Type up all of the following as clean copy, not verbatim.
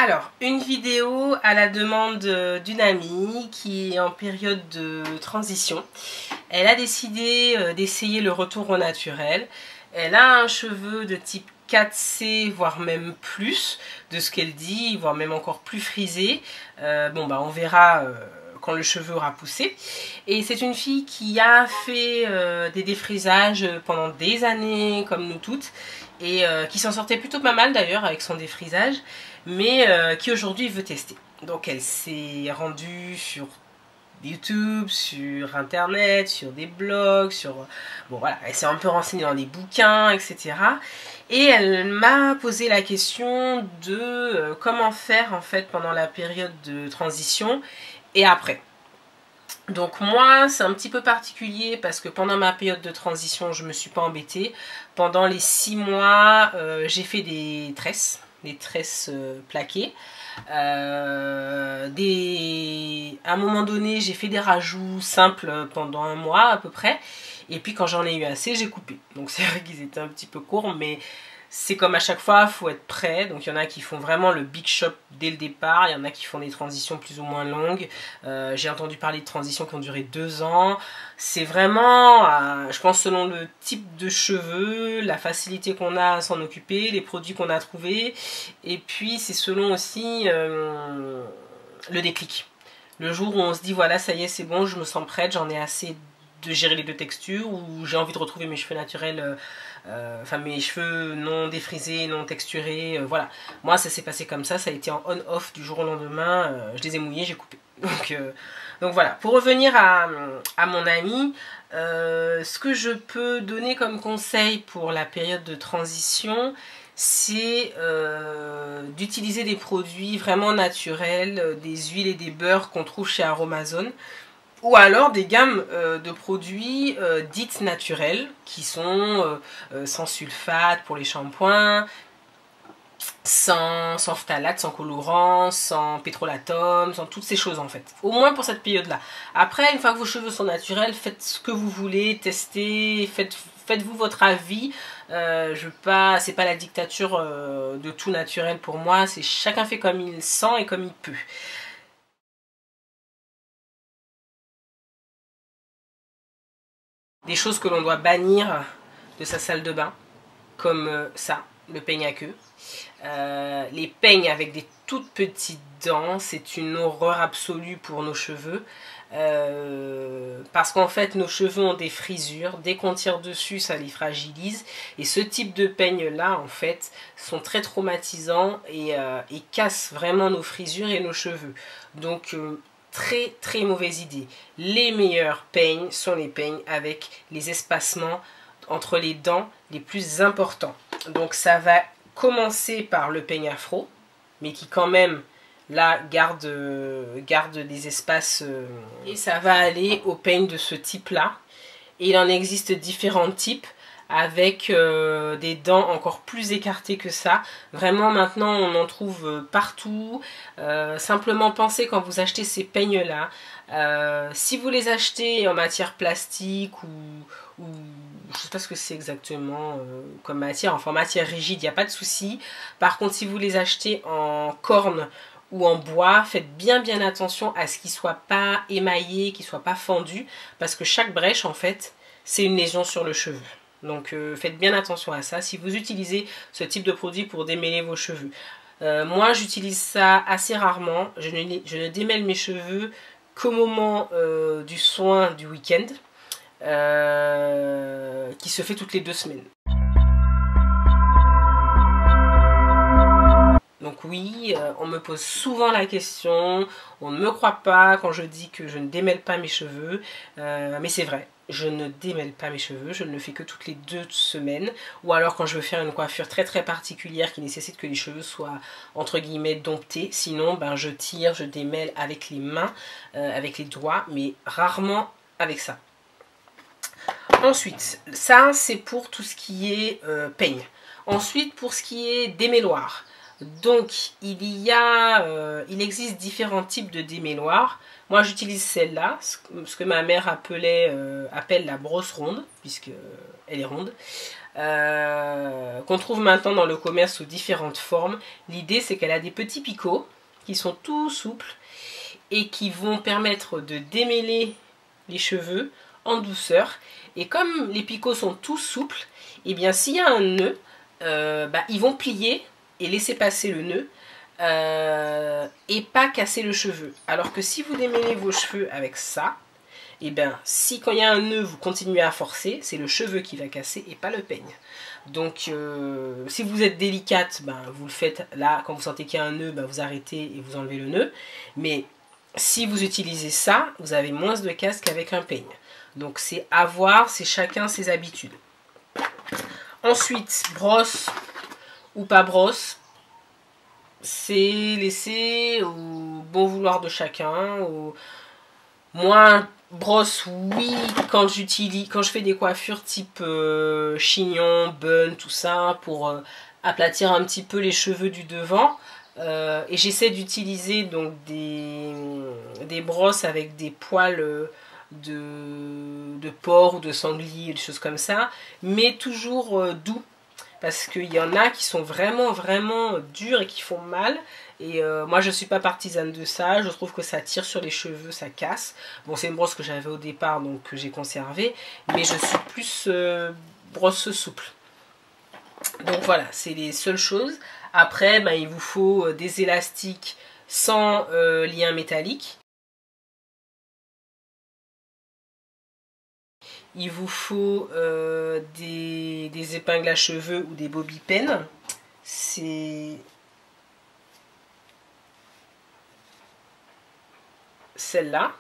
Alors, une vidéo à la demande d'une amie qui est en période de transition. Elle a décidé d'essayer le retour au naturel. Elle a un cheveu de type 4C, voire même plus, de ce qu'elle dit, voire même encore plus frisé. On verra quand le cheveu aura poussé. Et c'est une fille qui a fait des défrisages pendant des années, comme nous toutes, et qui s'en sortait plutôt pas mal d'ailleurs avec son défrisage, mais qui aujourd'hui veut tester. Donc elle s'est rendue sur YouTube, sur internet, sur des blogs, elle s'est un peu renseignée dans des bouquins, etc. Et elle m'a posé la question de comment faire en fait pendant la période de transition et après. Donc moi c'est un petit peu particulier parce que pendant ma période de transition je me suis pas embêtée. Pendant les 6 mois j'ai fait des tresses plaquées. À un moment donné j'ai fait des rajouts simples pendant 1 mois à peu près. Et puis quand j'en ai eu assez j'ai coupé. Donc c'est vrai qu'ils étaient un petit peu courts, mais c'est comme à chaque fois, il faut être prêt. Donc il y en a qui font vraiment le big shop dès le départ, il y en a qui font des transitions plus ou moins longues. J'ai entendu parler de transitions qui ont duré 2 ans. C'est vraiment, je pense, selon le type de cheveux, la facilité qu'on a à s'en occuper, les produits qu'on a trouvés. Et puis c'est selon aussi le déclic. Le jour où on se dit voilà, ça y est, c'est bon, je me sens prête, j'en ai assez de gérer les deux textures, ou j'ai envie de retrouver mes cheveux naturels, mes cheveux non défrisés, non texturés, voilà. Moi ça s'est passé comme ça a été en on-off du jour au lendemain, je les ai mouillés, j'ai coupé. Donc voilà, pour revenir à mon amie, ce que je peux donner comme conseil pour la période de transition, c'est d'utiliser des produits vraiment naturels, des huiles et des beurres qu'on trouve chez Aromazone, ou alors des gammes de produits dites naturels qui sont sans sulfate pour les shampoings, sans phtalate, sans colorant, sans pétrolatum, sans toutes ces choses en fait. Au moins pour cette période-là. Après, une fois que vos cheveux sont naturels, faites ce que vous voulez, testez, faites-vous votre avis. C'est pas la dictature de tout naturel pour moi, c'est chacun fait comme il sent et comme il peut. Des choses que l'on doit bannir de sa salle de bain, comme ça, le peigne à queue. Les peignes avec des toutes petites dents, c'est une horreur absolue pour nos cheveux. Parce qu'en fait, nos cheveux ont des frisures. Dès qu'on tire dessus, ça les fragilise. Et ce type de peigne-là, en fait, sont très traumatisants et cassent vraiment nos frisures et nos cheveux. Donc, très mauvaise idée. Les meilleurs peignes sont les peignes avec les espacements entre les dents les plus importants. Donc ça va commencer par le peigne afro, mais qui quand même là garde des espaces, et ça va aller au peigne de ce type là. Et il en existe différents types avec des dents encore plus écartées que ça. Vraiment maintenant on en trouve partout. Simplement pensez quand vous achetez ces peignes là, si vous les achetez en matière plastique ou je sais pas ce que c'est exactement comme matière, enfin matière rigide, il n'y a pas de souci. Par contre si vous les achetez en corne ou en bois, faites bien attention à ce qu'ils ne soient pas émaillés, qu'ils ne soient pas fendus, parce que chaque brèche en fait c'est une lésion sur le cheveu. Donc faites bien attention à ça si vous utilisez ce type de produit pour démêler vos cheveux. Moi j'utilise ça assez rarement, je ne démêle mes cheveux qu'au moment du soin du week-end, qui se fait toutes les 2 semaines. Donc oui, on me pose souvent la question, on ne me croit pas quand je dis que je ne démêle pas mes cheveux, mais c'est vrai. Je ne démêle pas mes cheveux, je ne le fais que toutes les 2 semaines, ou alors quand je veux faire une coiffure très particulière qui nécessite que les cheveux soient entre guillemets domptés. Sinon je tire, je démêle avec les mains, avec les doigts, mais rarement avec ça. Ensuite, ça c'est pour tout ce qui est peigne. Ensuite, pour ce qui est démêloir. Donc il existe différents types de démêloirs. Moi j'utilise celle-là, ce que ma mère appelle la brosse ronde, puisqu'elle est ronde. qu'on trouve maintenant dans le commerce sous différentes formes. L'idée, c'est qu'elle a des petits picots qui sont tout souples et qui vont permettre de démêler les cheveux en douceur. Et comme les picots sont tous souples, et bien s'il y a un nœud, ils vont plier et laisser passer le nœud et pas casser le cheveu. Alors que si vous démêlez vos cheveux avec ça, et bien si quand il y a un nœud vous continuez à forcer, c'est le cheveu qui va casser et pas le peigne. Donc si vous êtes délicate, vous le faites là, quand vous sentez qu'il y a un nœud, vous arrêtez et vous enlevez le nœud. Mais si vous utilisez ça, vous avez moins de casse qu'avec un peigne. Donc c'est à voir, c'est chacun ses habitudes. Ensuite, brosse ou pas brosse, c'est laissé au bon vouloir de chacun. Moi, brosse, oui, quand je fais des coiffures type chignon, bun, tout ça, pour aplatir un petit peu les cheveux du devant. Et j'essaie d'utiliser donc des brosses avec des poils de porc ou de sanglier, des choses comme ça, mais toujours doux, parce qu'il y en a qui sont vraiment durs et qui font mal. Et moi je suis pas partisane de ça, je trouve que ça tire sur les cheveux, ça casse. Bon, c'est une brosse que j'avais au départ, donc que j'ai conservée, mais je suis plus brosse souple. Donc voilà, c'est les seules choses. Après, il vous faut des élastiques sans lien métallique. Il vous faut des épingles à cheveux ou des bobby-pins. C'est celle-là.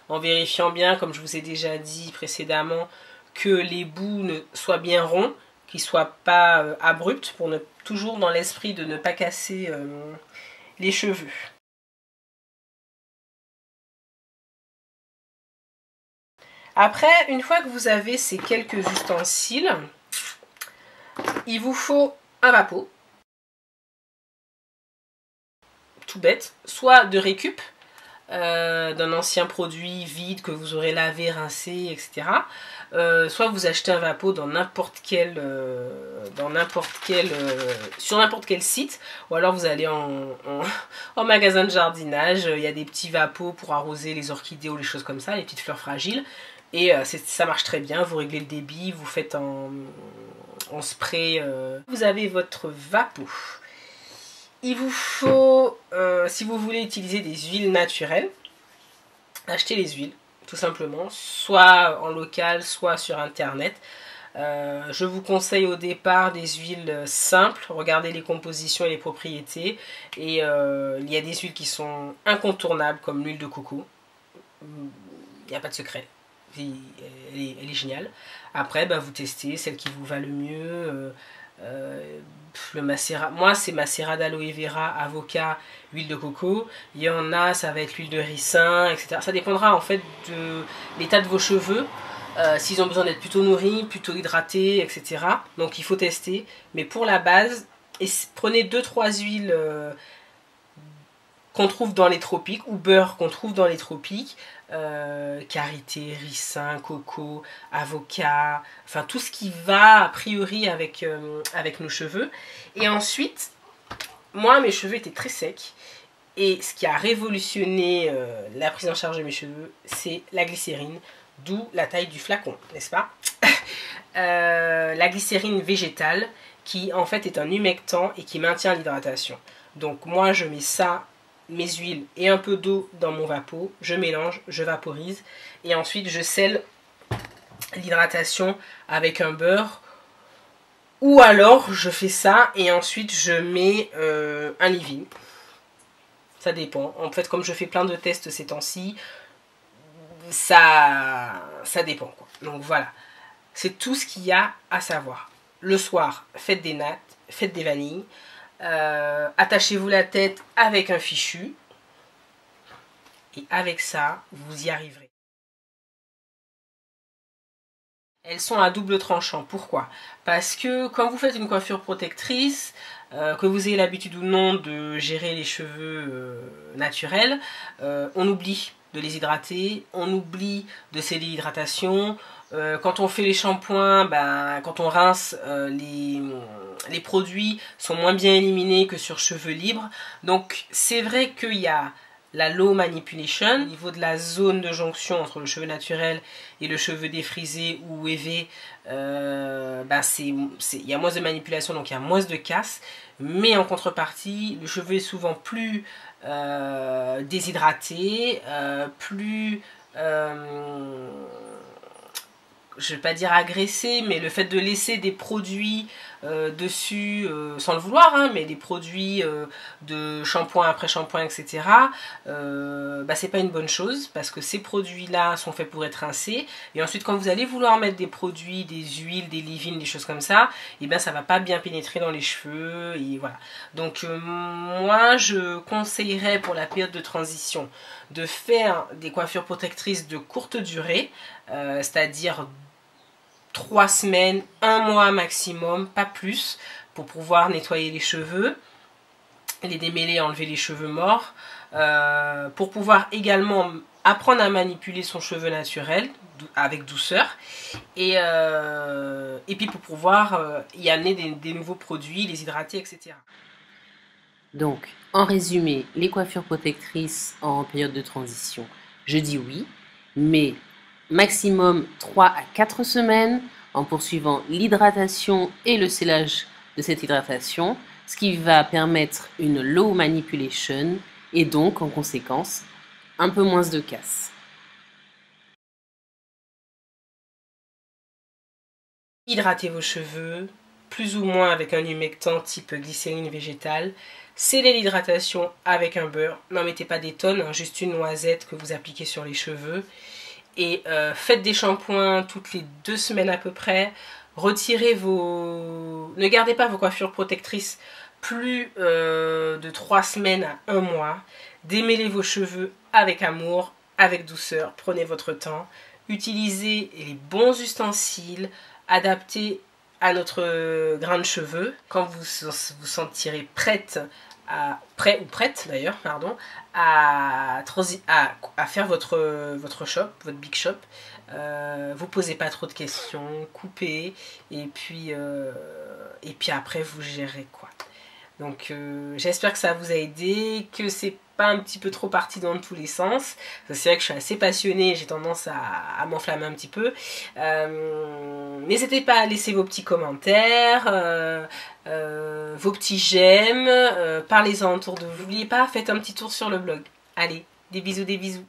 En vérifiant bien, comme je vous ai déjà dit précédemment, que les bouts soient bien ronds, qu'ils ne soient pas abrupts, pour toujours dans l'esprit de ne pas casser les cheveux. Après, une fois que vous avez ces quelques ustensiles, il vous faut un vapeau, tout bête, soit de récup, d'un ancien produit vide que vous aurez lavé, rincé, etc. Soit vous achetez un vapeau dans sur n'importe quel site, ou alors vous allez en magasin de jardinage. Il y a des petits vapeaux pour arroser les orchidées ou les choses comme ça, les petites fleurs fragiles. Et ça marche très bien, vous réglez le débit, vous faites en spray. Vous avez votre vapeau. Il vous faut, si vous voulez utiliser des huiles naturelles, achetez les huiles, tout simplement, soit en local, soit sur internet. Je vous conseille au départ des huiles simples, regardez les compositions et les propriétés. Et il y a des huiles qui sont incontournables, comme l'huile de coco. Il n'y a pas de secret. Elle est géniale. Après, vous testez celle qui vous va le mieux. Le macérat, moi c'est macérat d'aloe vera, avocat, huile de coco. Il y en a, ça va être l'huile de ricin, etc. Ça dépendra en fait de l'état de vos cheveux, s'ils ont besoin d'être plutôt nourris, plutôt hydratés, etc. Donc il faut tester. Mais pour la base, prenez 2-3 huiles qu'on trouve dans les tropiques, ou beurre qu'on trouve dans les tropiques, karité, ricin, coco, avocat, enfin tout ce qui va a priori avec nos cheveux. Et ensuite, moi mes cheveux étaient très secs, et ce qui a révolutionné la prise en charge de mes cheveux, c'est la glycérine, d'où la taille du flacon, n'est-ce pas? La glycérine végétale, qui en fait est un humectant et qui maintient l'hydratation. Donc moi je mets ça, mes huiles et un peu d'eau dans mon vapeau, je mélange, je vaporise et ensuite je scelle l'hydratation avec un beurre, ou alors je fais ça et ensuite je mets un leave-in. Ça dépend. En fait, comme je fais plein de tests ces temps-ci, ça dépend, quoi. Donc voilà, c'est tout ce qu'il y a à savoir. Le soir, faites des nattes, faites des vanilles. Attachez-vous la tête avec un fichu et avec ça vous y arriverez. Elles sont à double tranchant. Pourquoi? Parce que quand vous faites une coiffure protectrice, que vous ayez l'habitude ou non de gérer les cheveux naturels, on oublie de les hydrater, on oublie de sceller l'hydratation. Quand on fait les shampoings, quand on rince, les produits sont moins bien éliminés que sur cheveux libres. Donc c'est vrai qu'il y a la low manipulation, au niveau de la zone de jonction entre le cheveu naturel et le cheveu défrisé ou wévé, il y a moins de manipulation, donc il y a moins de casse. Mais en contrepartie, le cheveu est souvent plus déshydraté, plus... je ne vais pas dire agressé, mais le fait de laisser des produits dessus, sans le vouloir, hein, mais des produits de shampoing après shampoing, etc., c'est pas une bonne chose, parce que ces produits-là sont faits pour être rincés, et ensuite quand vous allez vouloir mettre des produits, des huiles, des leave-in, des choses comme ça, et ben ça va pas bien pénétrer dans les cheveux, et voilà. Donc moi je conseillerais pour la période de transition de faire des coiffures protectrices de courte durée, c'est-à-dire 3 semaines, 1 mois maximum, pas plus, pour pouvoir nettoyer les cheveux, les démêler, enlever les cheveux morts, pour pouvoir également apprendre à manipuler son cheveu naturel avec douceur, et puis pour pouvoir y amener des nouveaux produits, les hydrater, etc. Donc, en résumé, les coiffures protectrices en période de transition, je dis oui, mais maximum 3 à 4 semaines en poursuivant l'hydratation et le scellage de cette hydratation, ce qui va permettre une low manipulation et donc, en conséquence, un peu moins de casse. Hydratez vos cheveux, plus ou moins avec un humectant type glycérine végétale. Scellez l'hydratation avec un beurre. N'en mettez pas des tonnes, hein, juste une noisette que vous appliquez sur les cheveux. Et faites des shampoings toutes les 2 semaines à peu près. Retirez vos... Ne gardez pas vos coiffures protectrices plus de 3 semaines à 1 mois. Démêlez vos cheveux avec amour, avec douceur. Prenez votre temps. Utilisez les bons ustensiles adaptés à notre grain de cheveux. Quand vous vous sentirez prête prêt ou prête d'ailleurs, pardon, à faire votre shop, votre big shop. Vous posez pas trop de questions, coupez, et puis après vous gérez quoi. Donc j'espère que ça vous a aidé, que c'est pas un petit peu trop parti dans tous les sens. C'est vrai que je suis assez passionnée, j'ai tendance à m'enflammer un petit peu. N'hésitez pas à laisser vos petits commentaires, vos petits j'aime, parlez-en autour de vous. N'oubliez pas, faites un petit tour sur le blog. Allez, des bisous, des bisous.